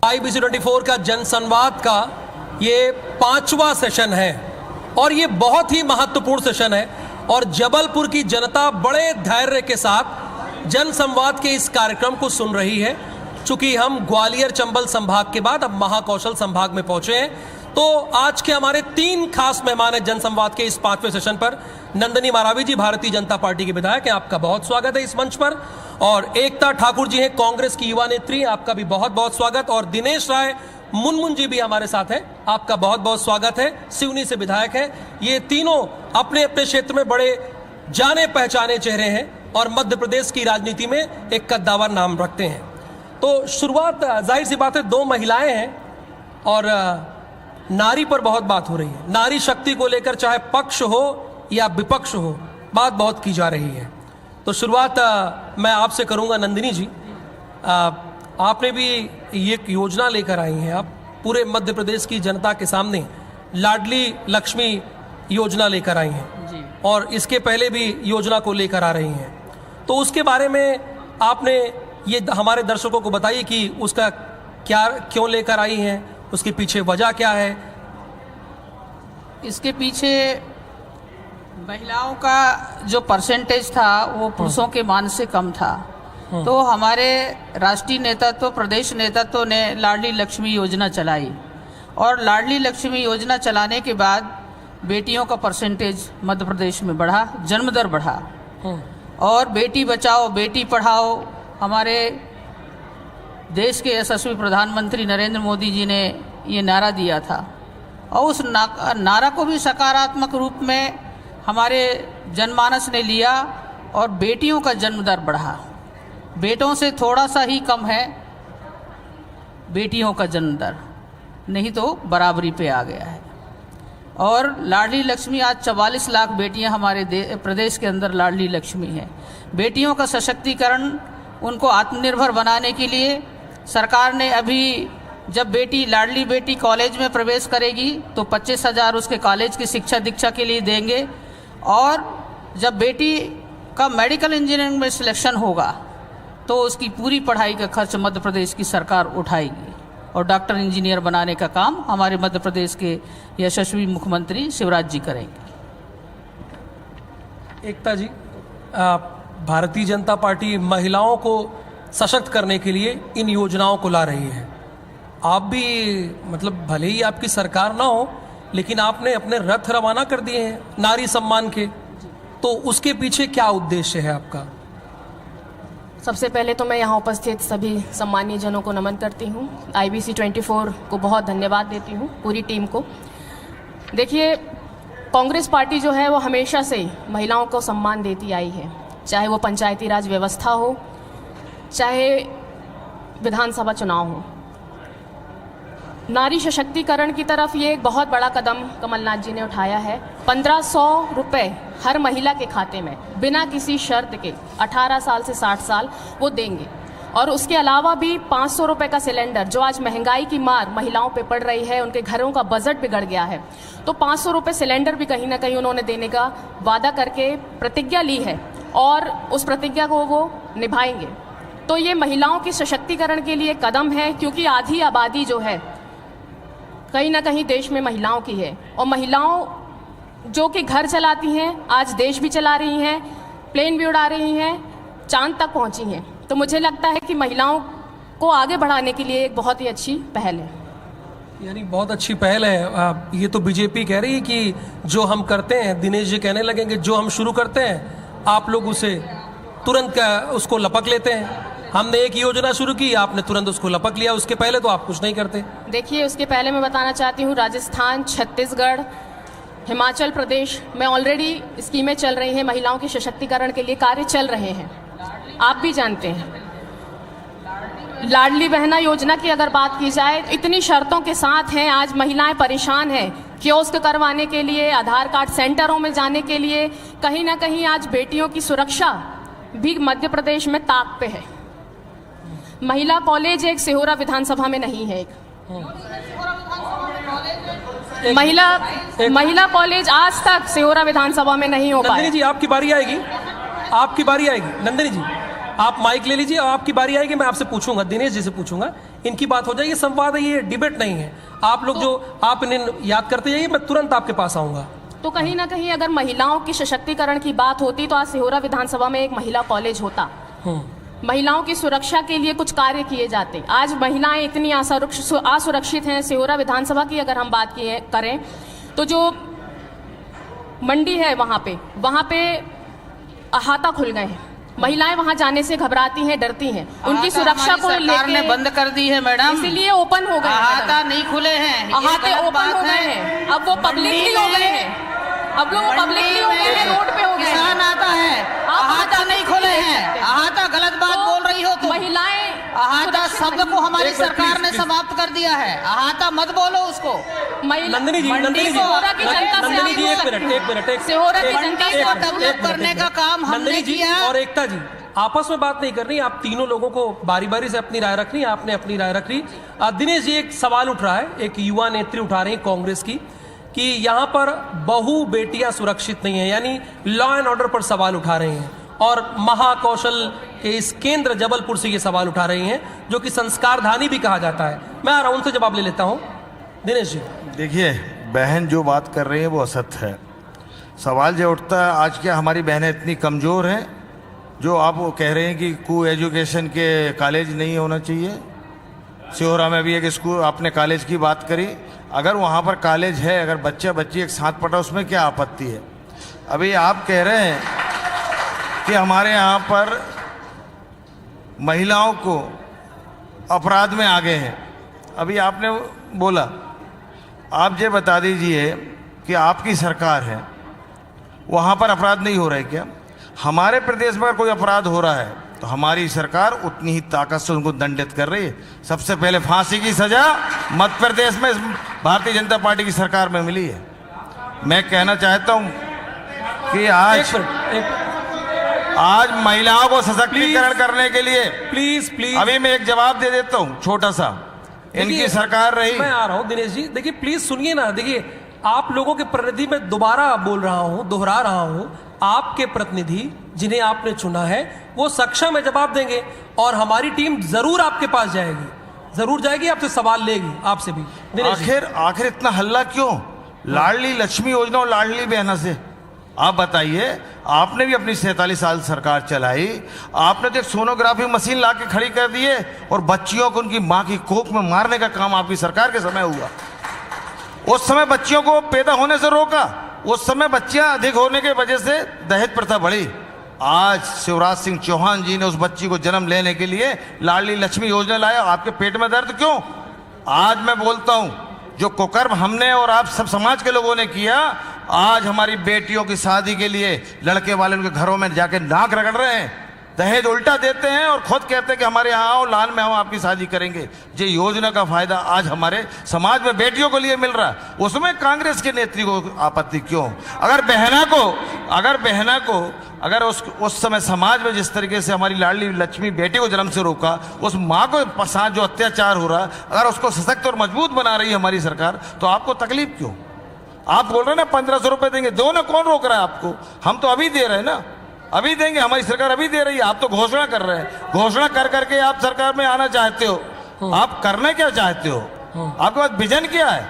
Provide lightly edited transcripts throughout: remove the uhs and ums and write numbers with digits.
IBC 24 का जनसंवाद का ये 5वां सेशन है और ये बहुत ही महत्वपूर्ण सेशन है और जबलपुर की जनता बड़े धैर्य के साथ जनसंवाद के इस कार्यक्रम को सुन रही है। चूंकि हम ग्वालियर चंबल संभाग के बाद अब महाकौशल संभाग में पहुंचे हैं, तो आज के हमारे 3 खास मेहमान हैं जनसंवाद के इस 5वें सेशन पर। नंदिनी मारावी जी भारतीय जनता पार्टी के विधायक हैं, आपका बहुत स्वागत है इस मंच पर। और एकता ठाकुर जी हैं कांग्रेस की युवा नेत्री, आपका भी बहुत बहुत स्वागत। और दिनेश राय मुनमुन जी भी हमारे साथ हैं, आपका बहुत बहुत स्वागत है, सिवनी से विधायक हैं। ये तीनों अपने अपने क्षेत्र में बड़े जाने पहचाने चेहरे हैं और मध्य प्रदेश की राजनीति में एक कद्दावर नाम रखते हैं। तो शुरुआत जाहिर सी बात है 2 महिलाएं हैं और नारी पर बहुत बात हो रही है। नारी शक्ति को लेकर चाहे पक्ष हो या विपक्ष हो, बात बहुत की जा रही है। तो शुरुआत मैं आपसे करूंगा नंदिनी जी। आपने भी ये योजना लेकर आई हैं, आप पूरे मध्य प्रदेश की जनता के सामने लाडली लक्ष्मी योजना लेकर आई हैं जी। और इसके पहले भी योजना को लेकर आ रही हैं, तो उसके बारे में आपने ये हमारे दर्शकों को बताइए कि उसका क्यों लेकर आई हैं, उसके पीछे वजह क्या है। इसके पीछे महिलाओं का जो परसेंटेज था वो पुरुषों के मान से कम था, तो हमारे राष्ट्रीय नेतृत्व प्रदेश नेतृत्व ने लाडली लक्ष्मी योजना चलाई और लाडली लक्ष्मी योजना चलाने के बाद बेटियों का परसेंटेज मध्य प्रदेश में बढ़ा, जन्म दर बढ़ा। और बेटी बचाओ बेटी पढ़ाओ हमारे देश के यशस्वी प्रधानमंत्री नरेंद्र मोदी जी ने ये नारा दिया था और उस नारा को भी सकारात्मक रूप में हमारे जनमानस ने लिया और बेटियों का जन्म दर बढ़ा। बेटों से थोड़ा सा ही कम है बेटियों का जन्म दर, नहीं तो बराबरी पे आ गया है। और लाडली लक्ष्मी आज 44 लाख बेटियां हमारे प्रदेश के अंदर लाडली लक्ष्मी हैं। बेटियों का सशक्तिकरण, उनको आत्मनिर्भर बनाने के लिए सरकार ने अभी जब लाडली बेटी कॉलेज में प्रवेश करेगी तो 25,000 उसके कॉलेज की शिक्षा दीक्षा के लिए देंगे। और जब बेटी का मेडिकल इंजीनियरिंग में सिलेक्शन होगा तो उसकी पूरी पढ़ाई का खर्च मध्य प्रदेश की सरकार उठाएगी और डॉक्टर इंजीनियर बनाने का काम हमारे मध्य प्रदेश के यशस्वी मुख्यमंत्री शिवराज जी करेंगे। एकता जी, भारतीय जनता पार्टी महिलाओं को सशक्त करने के लिए इन योजनाओं को ला रही है। आप भी मतलब भले ही आपकी सरकार ना हो, लेकिन आपने अपने रथ रवाना कर दिए हैं नारी सम्मान के, तो उसके पीछे क्या उद्देश्य है आपका? सबसे पहले तो मैं यहाँ उपस्थित सभी सम्मानीय जनों को नमन करती हूँ। IBC 24 को बहुत धन्यवाद देती हूँ, पूरी टीम को। देखिए, कांग्रेस पार्टी जो है वो हमेशा से महिलाओं को सम्मान देती आई है, चाहे वो पंचायती राज व्यवस्था हो, चाहे विधानसभा चुनाव हो। नारी सशक्तिकरण की तरफ ये एक बहुत बड़ा कदम कमलनाथ जी ने उठाया है। 1500 रुपये हर महिला के खाते में बिना किसी शर्त के 18 साल से 60 साल वो देंगे। और उसके अलावा भी 500 रुपये का सिलेंडर, जो आज महंगाई की मार महिलाओं पे पड़ रही है, उनके घरों का बजट बिगड़ गया है, तो 500 रुपये सिलेंडर भी कहीं ना कहीं उन्होंने देने का वादा करके प्रतिज्ञा ली है और उस प्रतिज्ञा को वो निभाएंगे। तो ये महिलाओं की सशक्तिकरण के लिए कदम है, क्योंकि आधी आबादी जो है कहीं ना कहीं देश में महिलाओं की है और महिलाओं जो कि घर चलाती हैं, आज देश भी चला रही हैं, प्लेन भी उड़ा रही हैं, चांद तक पहुंची हैं। तो मुझे लगता है कि महिलाओं को आगे बढ़ाने के लिए एक बहुत ही अच्छी पहल है। यानी बहुत अच्छी पहल है। ये तो बीजेपी कह रही है कि जो हम करते हैं, दिनेश जी कहने लगेंगे, जो हम शुरू करते हैं आप लोग उसे तुरंत उसको लपक लेते हैं। हमने एक योजना शुरू की, आपने तुरंत उसको लपक लिया, उसके पहले तो आप कुछ नहीं करते। देखिए, उसके पहले मैं बताना चाहती हूँ, राजस्थान, छत्तीसगढ़, हिमाचल प्रदेश में ऑलरेडी स्कीमें चल रही हैं, महिलाओं के सशक्तिकरण के लिए कार्य चल रहे हैं, आप भी जानते हैं। लाडली बहना योजना की अगर बात की जाए, इतनी शर्तों के साथ हैं, आज महिलाएं परेशान हैं कियोस्क करवाने के लिए, आधार कार्ड सेंटरों में जाने के लिए। कहीं ना कहीं आज बेटियों की सुरक्षा भी मध्य प्रदेश में ताक पे है। महिला कॉलेज एक सिहोरा विधानसभा में नहीं है, महिला कॉलेज आज तक सिहोरा विधानसभा में नहीं हो पाया। नंदिनी जी, आपकी बारी आएगी, आपकी बारी आएगी। नंदिनी जी, आप माइक ले लीजिए और आपकी बारी आएगी, मैं आपसे पूछूंगा, दिनेश जी से पूछूंगा। इनकी बात हो जाए। ये संवाद है, ये डिबेट नहीं है। आप लोग जो आप इन्हें याद करते जाइए, मैं तुरंत आपके पास आऊंगा। तो कहीं ना कहीं अगर महिलाओं की सशक्तिकरण की बात होती तो आज सिहोरा विधानसभा में एक महिला कॉलेज होता, महिलाओं की सुरक्षा के लिए कुछ कार्य किए जाते। आज महिलाएं इतनी असुरक्षित हैं। सिहोरा विधानसभा की अगर हम बात करें तो जो मंडी है वहाँ पे अहाता खुल गए हैं। महिलाएं वहां जाने से घबराती हैं, डरती हैं, उनकी सुरक्षा को सरकार ने बंद कर दी है मैडम, इसीलिए ओपन हो गए। अहाता नहीं खुले हैं, अहाते ओपन हो गए हैं, अब वो पब्लिकली हो गए हैं, अब वो पब्लिकली हो गए हैं, रोड पे हो गए। किसान आता है, अहाता नहीं खुले हैं। अहाता गलत बात बोल रही हो तुम। महिलाएं अहाता शब्द को हमारी सरकार ने समाप्त कर दिया है। अहाता मत बोलो उसको। नंदिनी जी, सिहोरा की जनता से नंदिनी जी, एक मिनट, सिहोरा की जनता को डेवलप करने का काम हमने किया। और एकता जी, आपस में बात नहीं करनी, आप तीनों लोगों को बारी बारी से अपनी राय रखनी। आपने अपनी राय रख ली। दिनेश जी, एक सवाल उठ रहा है, एक युवा नेत्री उठा रही है कांग्रेस की, कि यहाँ पर बहु बेटियां सुरक्षित नहीं है, यानी लॉ एंड ऑर्डर पर सवाल उठा रहे हैं, और महाकौशल के इस केंद्र जबलपुर से ये सवाल उठा रही हैं, जो कि संस्कारधानी भी कहा जाता है। मैं आ रहा हूं, उनसे जवाब ले लेता हूं। दिनेश जी, देखिए, बहन जो बात कर रही है वो असत्य है। सवाल जो उठता है, आज क्या हमारी बहनें इतनी कमज़ोर हैं जो आप वो कह रहे हैं कि को एजुकेशन के कॉलेज नहीं होना चाहिए? सिहोरा में भी एक स्कूल, आपने कॉलेज की बात करी, अगर वहाँ पर कॉलेज है, अगर बच्चा बच्ची एक साथ पढ़ा, उसमें क्या आपत्ति है? अभी आप कह रहे हैं कि हमारे यहाँ पर महिलाओं को अपराध में आगे हैं। अभी आपने बोला, आप ये बता दीजिए कि आपकी सरकार है, वहाँ पर अपराध नहीं हो रहा है क्या? हमारे प्रदेश में अगर कोई अपराध हो रहा है तो हमारी सरकार उतनी ही ताकत से उनको दंडित कर रही है। सबसे पहले फांसी की सजा मध्य प्रदेश में भारतीय जनता पार्टी की सरकार में मिली है। मैं कहना चाहता हूँ कि आज महिलाओं को सशक्तिकरण करने के लिए प्लीज अभी मैं एक जवाब दे देता हूँ छोटा सा। इनकी सरकार रही। मैं आ रहा हूँ दिनेश जी, देखिए प्लीज सुनिए ना। देखिए, आप लोगों के प्रतिनिधि में दोबारा बोल रहा हूँ, दोहरा रहा हूँ, आपके प्रतिनिधि जिन्हें आपने चुना है वो सक्षम है, जवाब देंगे, और हमारी टीम जरूर आपके पास जाएगी, जरूर जाएगी, आपसे सवाल लेगी, आपसे भी। आखिर इतना हल्ला क्यों? लाडली लक्ष्मी योजना और लाडली बहना से आप बताइए। आपने भी अपनी 47 साल सरकार चलाई, आपने तो एक सोनोग्राफी मशीन ला के खड़ी कर दिए और बच्चियों को उनकी माँ की कोख में मारने का काम आपकी सरकार के समय हुआ। उस समय बच्चियों को पैदा होने से रोका, उस समय बच्चियां अधिक होने की वजह से दहेज प्रथा बढ़ी। आज शिवराज सिंह चौहान जी ने उस बच्ची को जन्म लेने के लिए लाडली लक्ष्मी योजना लाया। आपके पेट में दर्द क्यों? आज मैं बोलता हूं, जो कुकर्म हमने और आप सब समाज के लोगों ने किया, आज हमारी बेटियों की शादी के लिए लड़के वाले उनके घरों में जाके नाक रगड़ रहे हैं, दहेज उल्टा देते हैं और खुद कहते हैं कि हमारे यहाँ आओ, लाल में हम आपकी शादी करेंगे। ये योजना का फायदा आज हमारे समाज में बेटियों को लिए मिल रहा है, उसमें कांग्रेस के नेत्री को आपत्ति क्यों? अगर उस समय समाज में जिस तरीके से हमारी लाडली लक्ष्मी बेटी को जन्म से रोका, उस माँ को साथ जो अत्याचार हो रहा, अगर उसको सशक्त और मजबूत बना रही है हमारी सरकार, तो आपको तकलीफ क्यों? आप बोल रहे हैं ना 1500 रुपए देंगे, दो ना, कौन रोक रहा है आपको? हम तो अभी दे रहे हैं ना, अभी देंगे, हमारी सरकार अभी दे रही है। आप तो घोषणा कर रहे हैं, घोषणा कर करके आप सरकार में आना चाहते हो। आप करना क्या चाहते हो? आपके पास विजन क्या है?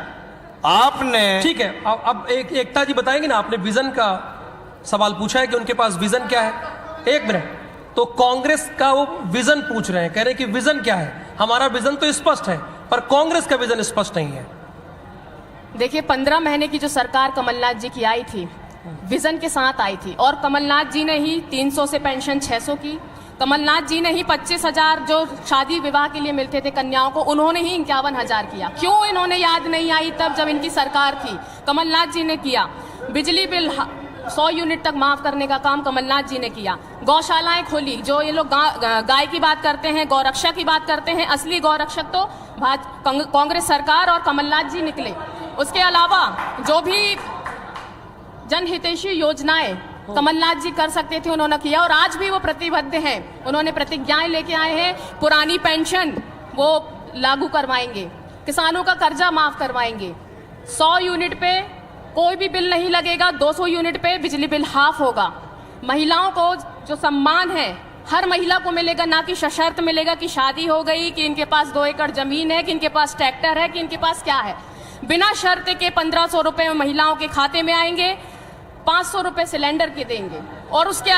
आपने ठीक है, अब एकता जी बताएंगे ना, आपने विजन का सवाल पूछा है कि उनके पास विजन क्या है। एक मिनट, तो कांग्रेस का वो विजन पूछ रहे हैं, कह रहे हैं कि विजन क्या है? हमारा विजन तो स्पष्ट है, पर कांग्रेस का विजन स्पष्ट नहीं है। देखिए, 15 महीने की जो सरकार कमलनाथ जी की आई थी, विजन के साथ आई थी, और कमलनाथ जी ने ही 300 से पेंशन 600 की, कमलनाथ जी ने ही 25,000 जो शादी विवाह के लिए मिलते थे कन्याओं को, उन्होंने ही 51,000 किया। क्यों इन्होंने याद नहीं आई तब जब इनकी सरकार थी? कमलनाथ जी ने किया। बिजली बिल 100 यूनिट तक माफ करने का काम कमलनाथ जी ने किया। गौशालाएं खोली, जो ये लोग गाय की बात करते हैं, गौरक्षा की बात करते हैं, असली गौरक्षक तो कांग्रेस सरकार और कमलनाथ जी निकले। उसके अलावा जो भी जनहितैषी योजनाएं कमलनाथ जी कर सकते थे उन्होंने किया, और आज भी वो प्रतिबद्ध हैं। उन्होंने प्रतिज्ञाएं लेके आए हैं, पुरानी पेंशन वो लागू करवाएंगे, किसानों का कर्जा माफ करवाएंगे, 100 यूनिट पे कोई भी बिल नहीं लगेगा, 200 यूनिट पे बिजली बिल हाफ होगा, महिलाओं को जो सम्मान है हर महिला को मिलेगा, ना कि सशर्त मिलेगा कि शादी हो गई, कि इनके पास 2 एकड़ जमीन है, कि इनके पास ट्रैक्टर है, कि इनके पास क्या है। बिना शर्त के 1500 रुपए महिलाओं के खाते में आएंगे, 500 रुपए सिलेंडर के देंगे। और उसके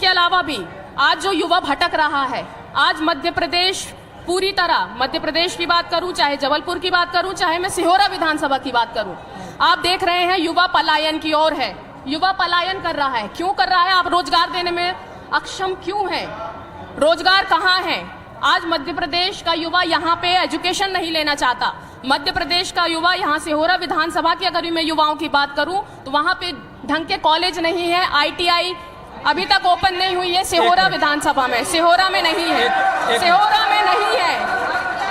अलावा भी आज जो युवा भटक रहा है, आज मध्य प्रदेश पूरी तरह, मध्य प्रदेश की बात करूं, चाहे जबलपुर की बात करूं, चाहे मैं सिहोरा विधानसभा की बात करूं, आप देख रहे हैं युवा पलायन की ओर है। युवा पलायन कर रहा है। क्यों कर रहा है? आप रोजगार देने में अक्षम क्यों है? रोजगार कहाँ है? आज मध्य प्रदेश का युवा यहाँ पे एजुकेशन नहीं लेना चाहता। मध्य प्रदेश का युवा यहाँ सिहोरा विधानसभा की अगर मैं युवाओं की बात करूं तो वहां पे ढंग के कॉलेज नहीं है, ITI अभी तक ओपन नहीं हुई है सिहोरा विधानसभा में, सिहोरा में नहीं है, सिहोरा में नहीं है।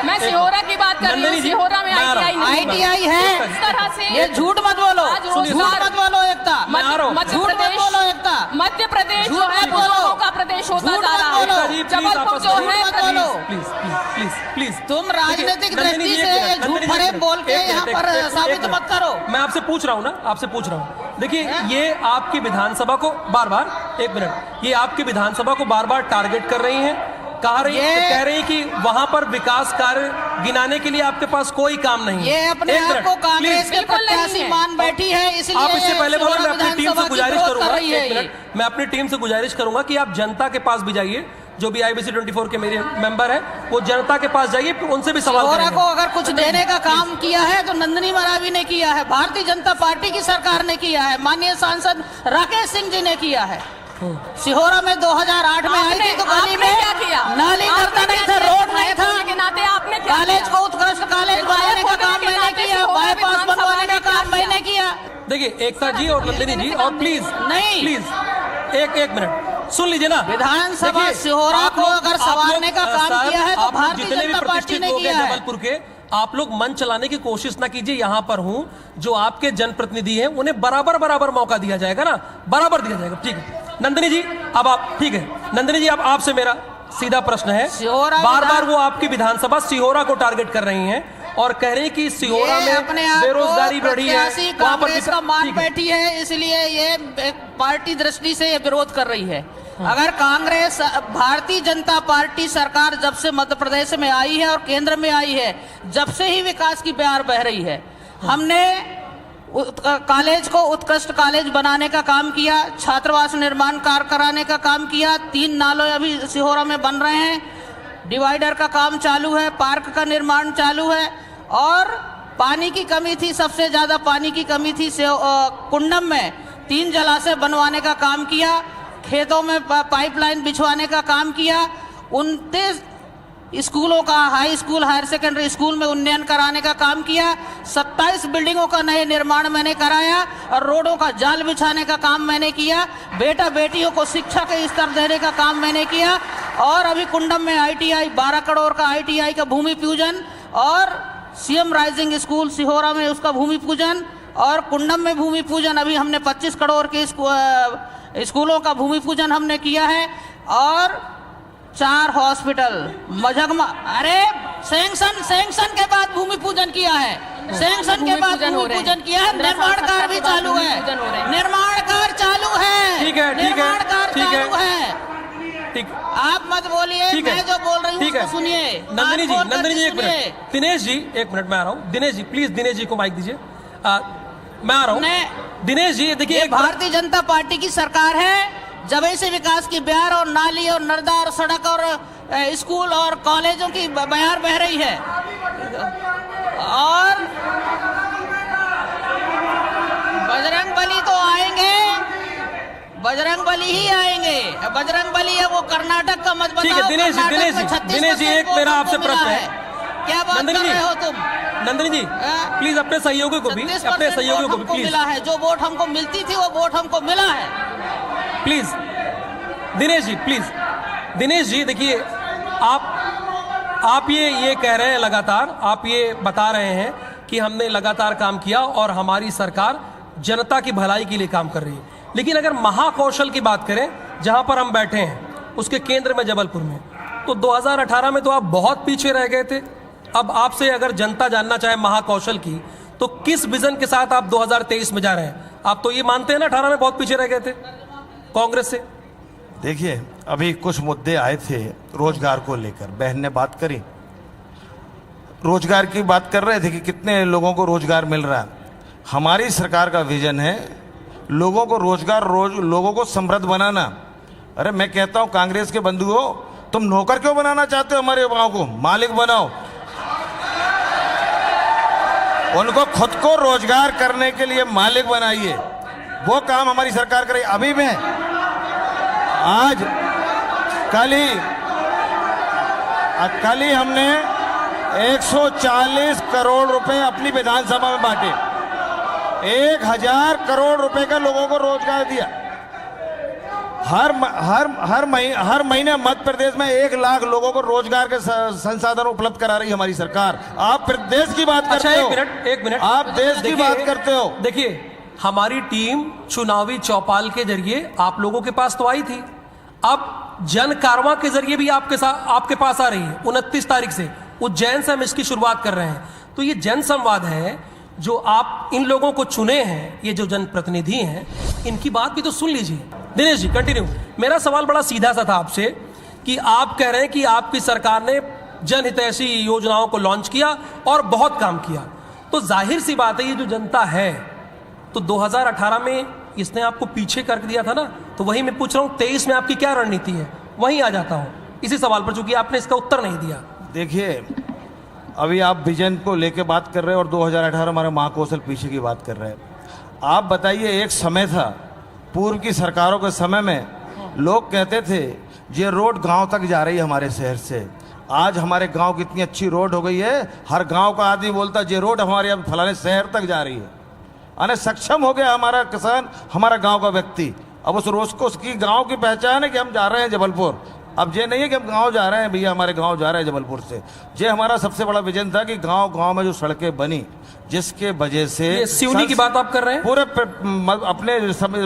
मैं सिहोरा की बात कर रही हूँ, सिहोरा में ITI नहीं है। इस तरह से ये झूठ मत बोलो, झूठ मत बोलो एकता, मध्य प्रदेश जो है बुजुर्गों का प्रदेश होता जा रहा है। जबलपुर जो है, प्लीज तुम राजनीतिक दृष्टि से झूठ फरेब बोल के यहाँ पर साबित मत करो। मैं आपसे पूछ रहा हूँ ना, आपसे पूछ रहा हूँ। देखिए, ये आपकी विधानसभा को बार बार, एक मिनट, ये आपकी विधानसभा को बार बार टारगेट कर रही हैं, कह रही कि वहां पर विकास कार्य गिनाने के लिए आपके पास कोई काम नहीं है। ये अपने आप को कांग्रेस के प्रत्याशी मान बैठी है, इसलिए आप इससे पहले बोले, मैं अपनी टीम से गुजारिश करूंगा, एक मिनट, मैं अपनी टीम से गुजारिश करूंगा कि आप जनता के पास भी जाइए, जो भी IBC 24 के मेरे मेंबर है, वो जनता के पास जाइए, उनसे भी सवाल करेंगे। को अगर कुछ देने का काम किया है तो नंदिनी मरावी ने किया है, भारतीय जनता पार्टी की सरकार ने किया है, माननीय सांसद राकेश सिंह जी ने किया है। सिहोरा में 2008 में आई थी तो गली में क्या किया? नाली करता नहीं था, रोड नहीं था, के नाते आपने क्या कॉलेज को उत्कृष्ट कॉलेज बनाने का काम मैंने किया, बाईपास बनवाने का काम मैंने किया। देखिए, एकता जी और नंदिनी जी, और प्लीज एक मिनट सुन लीजिए ना, विधानसभा सिहोरा को अगर संवारने का काम किया है तो भारतीय जितने भी जनता पार्टी प्रतिष्ठित ने लोग हैं किया है। जबलपुर के, आप लोग मन चलाने की कोशिश ना कीजिए। यहां पर हूं, जो आपके जनप्रतिनिधि हैं उन्हें बराबर मौका दिया जाएगा ना, बराबर दिया जाएगा। ठीक है नंदिनी जी, अब आप, ठीक है नंदिनी जी, अब आपसे मेरा सीधा प्रश्न है, बार बार वो आपकी विधानसभा सिहोरा को टारगेट कर रही हैं और कह रही कि सिहोरा में बेरोजगारी बढ़ी है, वहां पर कांग्रेस का मान बैठी है, इसलिए ये पार्टी दृष्टि से ये विरोध कर रही है। अगर कांग्रेस, भारतीय जनता पार्टी सरकार जब से मध्य प्रदेश में आई है और केंद्र में आई है, जब से ही विकास की बयार बह रही है। हमने कॉलेज को उत्कृष्ट कॉलेज बनाने का काम किया, छात्रावास निर्माण कार्य कराने का काम किया, 3 नाले अभी सिहोरा में बन रहे हैं, डिवाइडर का काम चालू है, पार्क का निर्माण चालू है। और पानी की कमी थी, सबसे ज्यादा पानी की कमी थी कुंडम में, 3 जलाशय बनवाने का काम किया, खेतों में पाइपलाइन बिछवाने का काम किया, 29 स्कूलों का, high school higher secondary school में उन्नयन कराने का काम किया, 27 बिल्डिंगों का नए निर्माण मैंने कराया और रोडों का जाल बिछाने का काम मैंने किया, बेटा बेटियों को शिक्षा के स्तर देने का काम मैंने किया। और अभी कुंडम में ITI 12 करोड़ का ITI का भूमि पूजन, और CM राइजिंग स्कूल सिहोरा में उसका भूमि पूजन, और कुंडम में भूमि पूजन अभी हमने 25 करोड़ के स्कूलों का भूमि पूजन हमने किया है। और 4 हॉस्पिटल मझगमा, अरे सैंक्शन के बाद भूमि पूजन किया है, सैंक्शन के बाद भूमि पूजन किया है, निर्माण कार्य भी चालू है, निर्माण कार्य चालू है, निर्माण कार्य चालू है। ठीक, आप मत बोलिए, मैं जो बोल रही हूँ उसको सुनिए। नंदिनी जी एक मिनट, दिनेश जी एक मिनट, मैं आ रहा हूँ। दिनेश जी प्लीज, दिनेश जी को माइक दीजिए, मैं आ रहा हूँ। दिनेश जी देखिए, भारतीय जनता पार्टी की सरकार है, जब से विकास की बयार और नाली और नर्दा और सड़क और स्कूल और कॉलेजों की बयार बह रही है। और बजरंग बली तो आएंगे, बजरंग बली ही आएंगे, बजरंग बली है वो कर्नाटक का मत बताओ। ठीक है दिनेश जी एक मेरा आपसे प्रश्न है, क्या बात कर रहे हो तुम? नंदिनी जी प्लीज अपने सहयोगियों को भी, अपने सहयोगियों को भी प्लीज, मिला है जो वोट हमको मिलती थी वो वोट हमको मिला है। प्लीज दिनेश जी, प्लीज दिनेश जी, देखिए आप ये कह रहे हैं लगातार, आप ये बता रहे हैं कि हमने लगातार काम किया और हमारी सरकार जनता की भलाई के लिए काम कर रही है। लेकिन अगर महाकौशल की बात करें, जहां पर हम बैठे हैं उसके केंद्र में जबलपुर में, तो 2018 में तो आप बहुत पीछे रह गए थे। अब आपसे अगर जनता जानना चाहे महाकौशल की, तो किस विजन के साथ आप 2023 में जा रहे हैं? आप तो ये मानते हैं ना 18 में बहुत पीछे रह गए थे कांग्रेस से। देखिए, अभी कुछ मुद्दे आए थे रोजगार को लेकर, बहन ने बात करी, रोजगार की बात कर रहे थे कि कितने लोगों को रोजगार मिल रहा है। हमारी सरकार का विजन है लोगों को रोजगार, लोगों को समृद्ध बनाना। अरे मैं कहता हूं कांग्रेस के बंधुओं, तुम नौकर क्यों बनाना चाहते हो हमारे युवाओं को? मालिक बनाओ, उनको खुद को रोजगार करने के लिए मालिक बनाइए। वो काम हमारी सरकार करे। अभी मैं आज कल ही हमने 140 करोड़ रुपए अपनी विधानसभा में बांटे, 1000 करोड़ रुपए का लोगों को रोजगार दिया। हर महीने मध्य प्रदेश में 1 लाख लोगों को रोजगार के संसाधन उपलब्ध करा रही है हमारी सरकार। आप प्रदेश की बात करते हो। एक मिनट आप देश की बात करते हो। देखिए, हमारी टीम चुनावी चौपाल के जरिए आप लोगों के पास तो आई थी, अब जन कारवां के जरिए भी आपके पास आ रही है। 29 तारीख से उज्जैन से हम इसकी शुरुआत कर रहे हैं। तो ये जन संवाद है जो आप इन लोगों को चुने हैं, ये जो जनप्रतिनिधि हैं, इनकी बात भी तो सुन लीजिए। दिनेश जी कंटिन्यू। मेरा सवाल बड़ा सीधा सा था आपसे कि आप कह रहे हैं कि आपकी सरकार ने जनहितैषी योजनाओं को लॉन्च किया और बहुत काम किया, तो जाहिर सी बात है ये जो जनता है, तो 2018 में इसने आपको पीछे कर दिया था ना, तो वही मैं पूछ रहा हूं 23 में आपकी क्या रणनीति है? वहीं आ जाता हूं इसी सवाल पर, चूंकि आपने इसका उत्तर नहीं दिया। देखिए, अभी आप विजन को लेके बात कर रहे हैं और 2018 हमारे महाकौशल पीछे की बात कर रहे हैं। आप बताइए, एक समय था पूर्व की सरकारों के समय में लोग कहते थे ये रोड गांव तक जा रही है हमारे शहर से। आज हमारे गांव की इतनी अच्छी रोड हो गई है, हर गांव का आदमी बोलता है ये रोड हमारे अब फलाने शहर तक जा रही है। अने सक्षम हो गया हमारा किसान, हमारा गांव का व्यक्ति। अब उस रोज को उसकी गांव की पहचान है कि हम जा रहे हैं जबलपुर। अब ये नहीं है कि हम गांव जा रहे हैं, भैया हमारे गांव जा रहे हैं जबलपुर से। ये हमारा सबसे बड़ा विजन था कि गांव गांव में जो सड़कें बनी, जिसके वजह से सिवनी की बात आप कर रहे हैं? पूरे अपने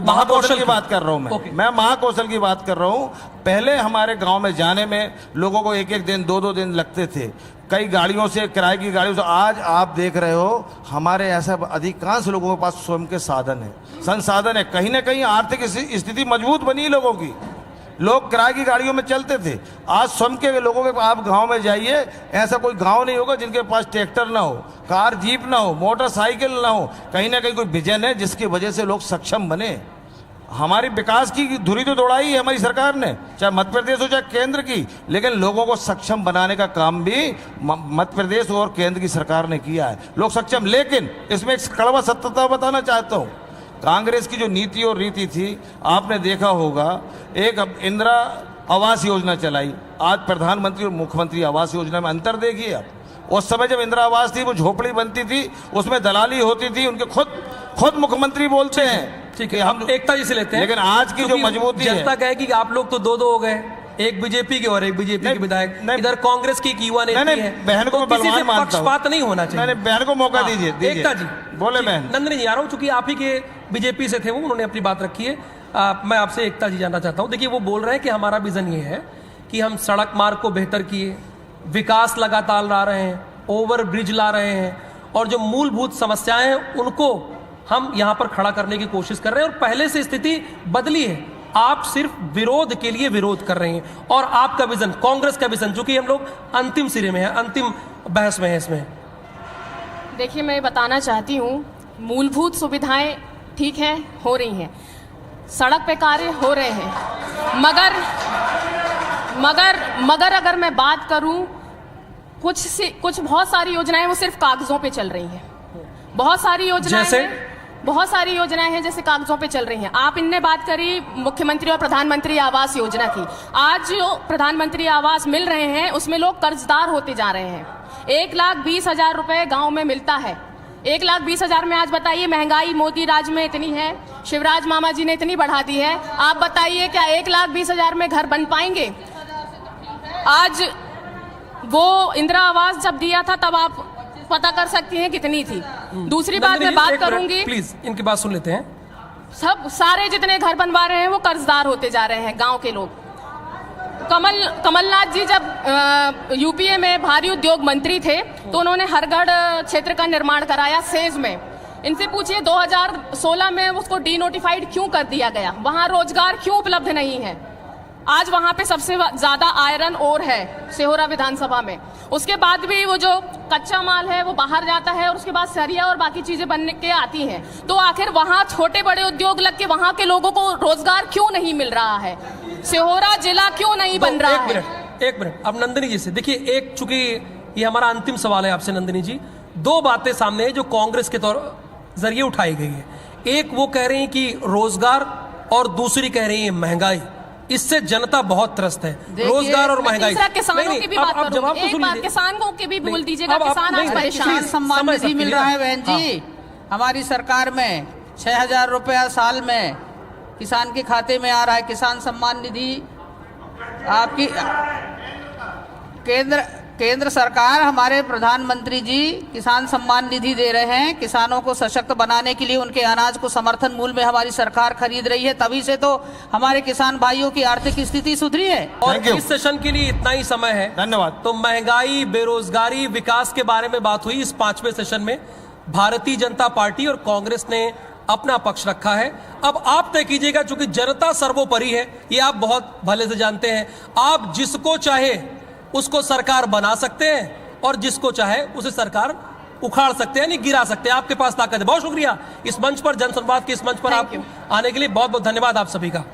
महाकौशल की बात कर रहा हूं मैं महाकौशल की बात कर रहा हूं। पहले हमारे गांव में जाने में लोगों को 1-1 दिन 2-2 दिन लगते थे, कई गाड़ियों से, किराए की गाड़ियों से। आज आप देख रहे हो हमारे ऐसा अधिकांश लोगों के पास स्वयं के साधन है, संसाधन है। कहीं ना कहीं आर्थिक स्थिति मजबूत बनी है लोगों की। लोग किराए की गाड़ियों में चलते थे, आज स्वयं के लोगों के, आप गांव में जाइए, ऐसा कोई गांव नहीं होगा जिनके पास ट्रैक्टर ना हो, कार जीप ना हो, मोटरसाइकिल ना हो। कहीं ना कहीं कोई विजन है जिसकी वजह से लोग सक्षम बने। हमारी विकास की धुरी तो दौड़ाई है हमारी सरकार ने, चाहे मध्य प्रदेश हो चाहे केंद्र की, लेकिन लोगों को सक्षम बनाने का काम भी मध्य प्रदेश और केंद्र की सरकार ने किया है। लोग सक्षम, लेकिन इसमें एक कड़वा सत्यता बताना चाहता हूं। कांग्रेस की जो नीति और रीति थी, आपने देखा होगा, एक इंदिरा आवास योजना चलाई, आज प्रधानमंत्री और मुख्यमंत्री आवास योजना में अंतर देखिए आप। उस समय जब इंदिरा आवास थी वो झोपड़ी बनती थी, उसमें दलाली होती थी, उनके खुद मुख्यमंत्री बोलते हैं। ठीक है, हम एकता जी से लेते हैं। लेकिन आज की जो मजबूती है, जनता कहेगी कि आप लोग तो 2-2 हो गए, एक बीजेपी के और एक बीजेपी के विधायक, इधर कांग्रेस की एक युवा नेत्री है। बहन को मैं बलवान मानता हूं, पक्षपात नहीं होना चाहिए। बहन को मौका दीजिए। एकता जी बोले। बहन नंदनी जी, आ रहा हूं, चूंकि आप ही के बीजेपी से थे वो, उन्होंने अपनी बात रखी है। मैं आपसे एकता जी जानना चाहता हूं। देखिए, वो बोल रहे हैं कि हमारा विजन ये है कि हम सड़क मार्ग को बेहतर किए, विकास लगातार ला रहे हैं, ओवर ब्रिज ला रहे हैं, और जो मूलभूत समस्याएं हैं उनको हम यहां पर खड़ा करने की कोशिश कर रहे हैं। और पहले से स्थिति बदली है, आप सिर्फ विरोध के लिए विरोध कर रहे हैं। और आपका विजन, कांग्रेस का विजन, चूंकि हम लोग अंतिम सिरे में है, अंतिम बहस में है इसमें। देखिए, मैं बताना चाहती हूँ, मूलभूत सुविधाएं ठीक है, हो रही हैं, सड़क पे कार्य हो रहे हैं, मगर अगर मैं बात करूं, कुछ बहुत सारी योजनाएं वो सिर्फ कागजों पे चल रही हैं। बहुत सारी योजनाएं हैं जैसे कागजों पे चल रही हैं। आप इनने बात करी मुख्यमंत्री और प्रधानमंत्री आवास योजना की। आज जो प्रधानमंत्री आवास मिल रहे हैं उसमें लोग कर्जदार होते जा रहे हैं। 1,20,000 रुपए गांव में मिलता है। 1,20,000 में आज बताइए, महंगाई मोदी राज में इतनी है, शिवराज मामा जी ने इतनी बढ़ा दी है, आप बताइए क्या 1,20,000 में घर बन पाएंगे? आज वो इंदिरा आवास जब दिया था तब आप पता कर सकती हैं कितनी थी। दूसरी बात मैं बात करूंगी, प्लीज इनकी बात सुन लेते हैं। सब सारे जितने घर बनवा रहे हैं वो कर्जदार होते जा रहे हैं गांव के लोग। कमलनाथ जी जब यूपीए में भारी उद्योग मंत्री थे तो उन्होंने हरगढ़ क्षेत्र का निर्माण कराया सेज में। इनसे पूछिए 2016 में उसको डीनोटिफाइड क्यों कर दिया गया, वहां रोजगार क्यों उपलब्ध नहीं है? आज वहां पे सबसे ज्यादा आयरन ओर है सिहोरा विधानसभा में। उसके बाद भी वो जो कच्चा माल है वो बाहर जाता है और उसके बाद सरिया और बाकी चीजें बनने के आती हैं। तो आखिर वहां छोटे बड़े उद्योग लग के वहां के लोगों को रोजगार क्यों नहीं मिल रहा है? सिहोरा जिला क्यों नहीं बन रहा है? एक मिनट अब नंदिनी जी से देखिए, एक चूंकि ये हमारा अंतिम सवाल है आपसे नंदिनी जी, दो बातें सामने है जो कांग्रेस के तौर जरिए उठाई गई है। एक वो कह रही है कि रोजगार और दूसरी कह रही है महंगाई, इससे जनता बहुत त्रस्त है, रोजगार और महंगाई। किसानों की भी बात करूं, एक बात किसानों के भी बोल दीजिएगा, किसान आज परेशान। सम्मान निधि मिल रहा है बहन जी, हमारी सरकार में 6,000 रुपया साल में किसान के खाते में आ रहा है। किसान सम्मान निधि आपकी केंद्र सरकार, हमारे प्रधानमंत्री जी किसान सम्मान निधि दे रहे हैं। किसानों को सशक्त बनाने के लिए उनके अनाज को समर्थन मूल्य में हमारी सरकार खरीद रही है, तभी से तो हमारे किसान भाइयों की आर्थिक स्थिति सुधरी है। और इस सेशन के लिए इतना ही समय है, धन्यवाद। तो महंगाई, बेरोजगारी, विकास के बारे में बात हुई। इस 5वें सेशन में भारतीय जनता पार्टी और कांग्रेस ने अपना पक्ष रखा है। अब आप तय कीजिएगा, चूंकि जनता सर्वोपरि है, ये आप बहुत भले से जानते हैं। आप जिसको चाहे उसको सरकार बना सकते हैं और जिसको चाहे उसे सरकार उखाड़ सकते हैं, यानी गिरा सकते हैं। आपके पास ताकत है। बहुत शुक्रिया इस मंच पर, जनसंवाद के इस मंच पर आप आने के लिए बहुत बहुत धन्यवाद आप सभी का।